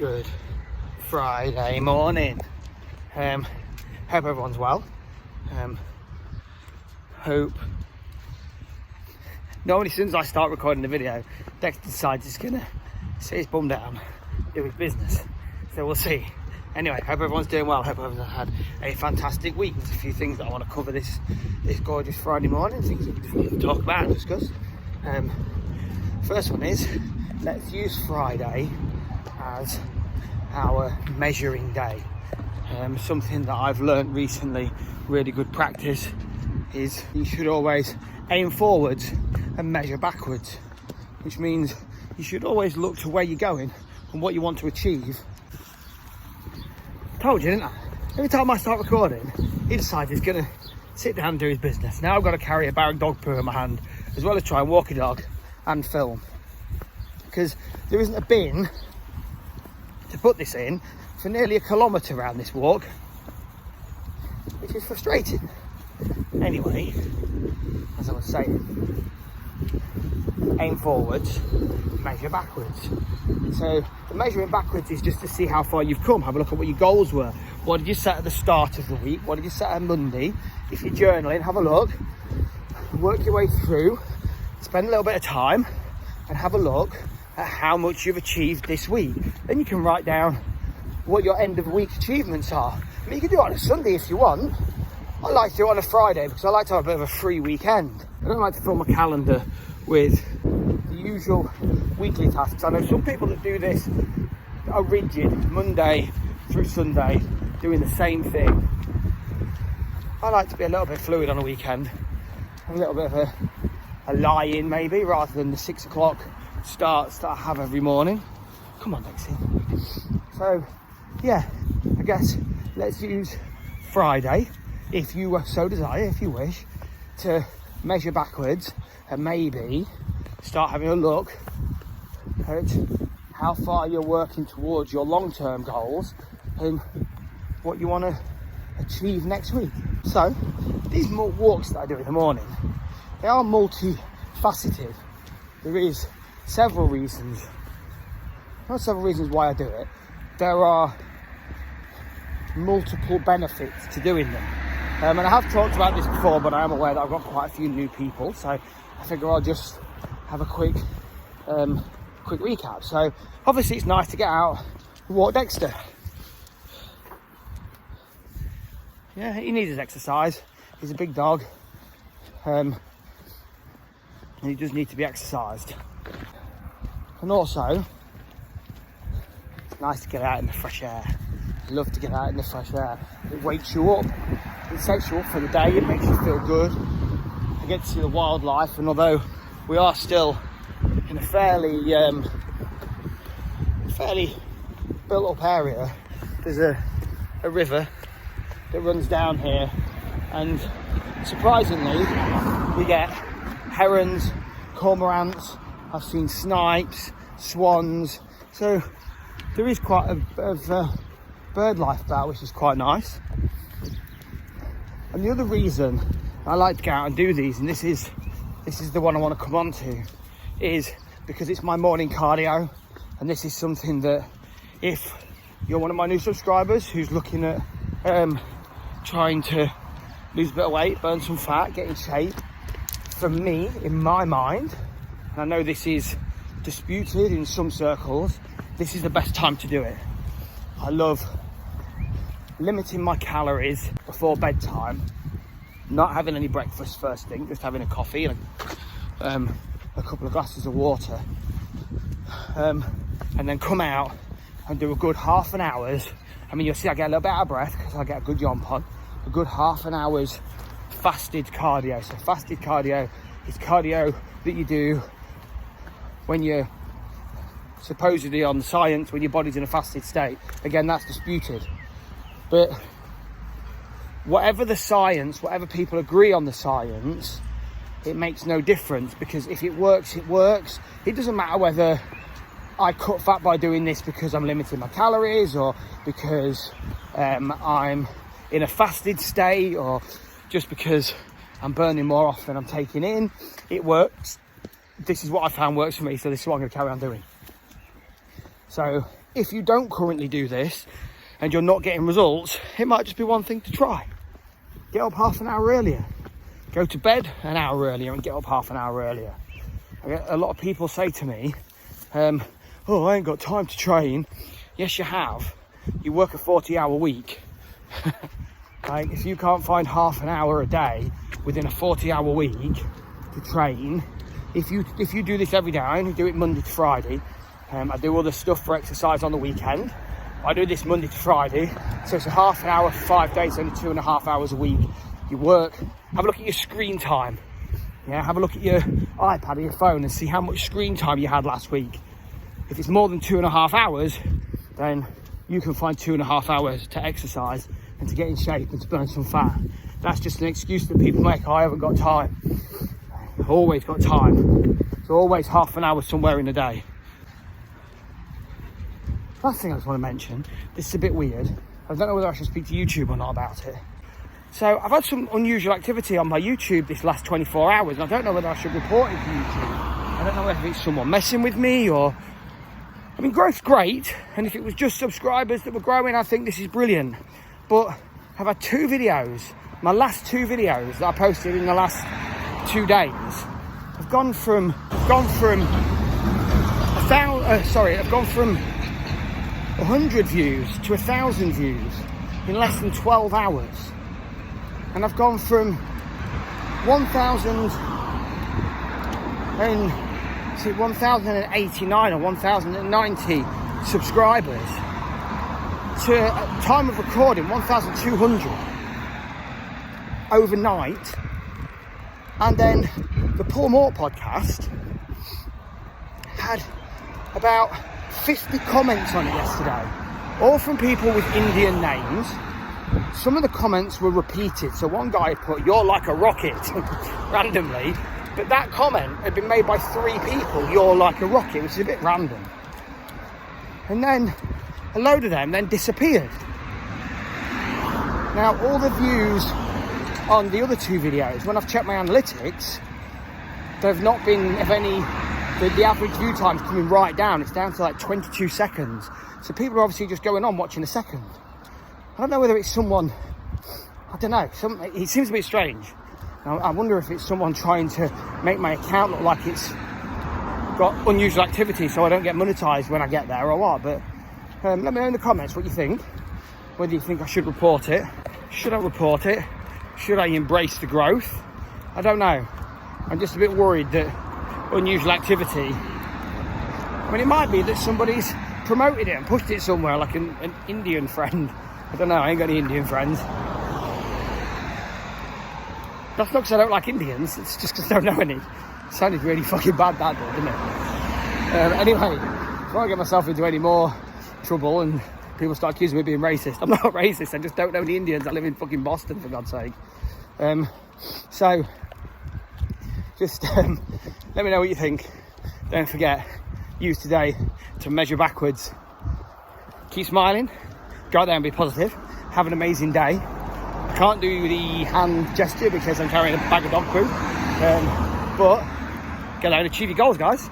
Good Friday morning. Hope everyone's well. Hope normally as soon as I start recording the video, Dexter decides he's gonna sit his bum down, do his business. So we'll see. Anyway, hope everyone's doing well. Hope everyone's had a fantastic week. There's a few things that I want to cover this gorgeous Friday morning, things that we just need to talk about and discuss. First one is, let's use Friday as our measuring day. Something that I've learned recently, really good practice, is you should always aim forwards and measure backwards, which means you should always look to where you're going and what you want to achieve. Told you, didn't I? Every time I start recording, he decides he's gonna sit down and do his business. Now I've got to carry a bag of dog poo in my hand, as well as try and walk a dog and film, because there isn't a bin to put this in for nearly 1 kilometre around this walk, which is frustrating. Anyway, as I was saying, aim forwards, measure backwards. So the measuring backwards is just to see how far you've come. Have a look at what your goals were. What did you set at the start of the week? What did you set on Monday? If you're journaling, have a look, work your way through, spend a little bit of time and have a look at how much you've achieved this week. Then you can write down what your end of week achievements are. I mean, you can do it on a Sunday if you want. I like to do it on a Friday because I like to have a bit of a free weekend. I don't like to fill my calendar with the usual weekly tasks. I know some people that do this are rigid, Monday through Sunday, doing the same thing. I like to be a little bit fluid on a weekend, have a little bit of a lie-in maybe, rather than the 6 o'clock starts that I have every morning. Come on, Lexi. So, yeah, I guess let's use Friday, if you so desire, if you wish, to measure backwards and maybe start having a look at how far you're working towards your long-term goals and what you want to achieve next week. So, these walks that I do in the morning, they are multifaceted. There is several reasons why I do it. There are multiple benefits to doing them. And I have talked about this before, but I am aware that I've got quite a few new people, so I figure I'll just have a quick recap. So obviously it's nice to get out and walk Dexter. Yeah, he needs his exercise. He's a big dog, and he does need to be exercised. And also, it's nice to get out in the fresh air. I love to get out in the fresh air. It wakes you up. It sets you up for the day. It makes you feel good. I get to see the wildlife, and although we are still in a fairly built up area, there's a river that runs down here, and surprisingly we get herons, cormorants, I've seen snipes, swans, so there is quite a bit of bird life about, which is quite nice. And the other reason I like to go out and do these, and this is the one I want to come on to, is because it's my morning cardio. And this is something that, if you're one of my new subscribers who's looking at trying to lose a bit of weight, burn some fat, get in shape, for me, in my mind, and I know this is disputed in some circles, this is the best time to do it. I love limiting my calories before bedtime, not having any breakfast first thing, just having a coffee and a couple of glasses of water, and then come out and do a good half an hour's. I mean, you'll see I get a little bit out of breath because I get a good jump on. A good half an hour's fasted cardio. So fasted cardio is cardio that you do when you're supposedly on science, when your body's in a fasted state. Again, that's disputed. But whatever the science, whatever people agree on the science, it makes no difference, because if it works, it works. It doesn't matter whether I cut fat by doing this because I'm limiting my calories, or because I'm in a fasted state, or just because I'm burning more off than I'm taking in. It works. This is what I found works for me, so this is what I'm going to carry on doing. So if you don't currently do this and you're not getting results, it might just be one thing to try. Get up half an hour earlier. Go to bed an hour earlier and get up half an hour earlier. I get a lot of people say to me, oh, I ain't got time to train. Yes, you have. You work a 40-hour week. Like, if you can't find half an hour a day within a 40-hour week to train, if you do this every day, I only do it Monday to Friday. I do other stuff for exercise on the weekend. I do this Monday to Friday, so it's a half an hour for 5 days, only 2.5 hours a week. You work, have a look at your screen time. Yeah, have a look at your iPad or your phone and see how much screen time you had last week. If it's more than 2.5 hours, then you can find 2.5 hours to exercise and to get in shape and to burn some fat. That's just an excuse that people make. I haven't got time. I've always got time. There's always half an hour somewhere in the day. Last thing I just want to mention, this is a bit weird. I don't know whether I should speak to YouTube or not about it. So I've had some unusual activity on my YouTube this last 24 hours, and I don't know whether I should report it to YouTube. I don't know whether it's someone messing with me or... I mean, growth's great, and if it was just subscribers that were growing, I think this is brilliant. But I've had 2 videos, my last 2 videos that I posted in the last 2 days. I've gone from 100 views to 1,000 views in less than 12 hours. And I've gone from 1,089 or 1,090 subscribers to time of recording 1,200 overnight. And then the Paul Moore podcast had about 50 comments on it yesterday, all from people with Indian names. Some of the comments were repeated, so one guy put, "You're like a rocket," randomly, but that comment had been made by 3 people, "You're like a rocket," which is a bit random. And then a load of them then disappeared. Now, all the views on the other 2 videos, when I've checked my analytics, they've not been of any... The average view time's coming right down. It's down to like 22 seconds. So people are obviously just going on watching a second. I don't know whether it's someone... I don't know. It seems a bit strange. I wonder if it's someone trying to make my account look like it's got unusual activity so I don't get monetized when I get there or what. But let me know in the comments what you think. Whether you think I should report it. Should I report it? Should I embrace the growth? I don't know. I'm just a bit worried that unusual activity... I mean, it might be that somebody's promoted it and pushed it somewhere, like an Indian friend. I don't know, I ain't got any Indian friends. That's not because I don't like Indians, it's just because I don't know any. It sounded really fucking bad, that did, didn't it? Anyway, before I get myself into any more trouble and people start accusing me of being racist, I'm not racist, I just don't know any Indians. I live in fucking Boston, for God's sake. So, just let me know what you think. Don't forget, use today to measure backwards. Keep smiling, go out there and be positive. Have an amazing day. I can't do the hand gesture because I'm carrying a bag of dog poo. But get out and achieve your goals, guys.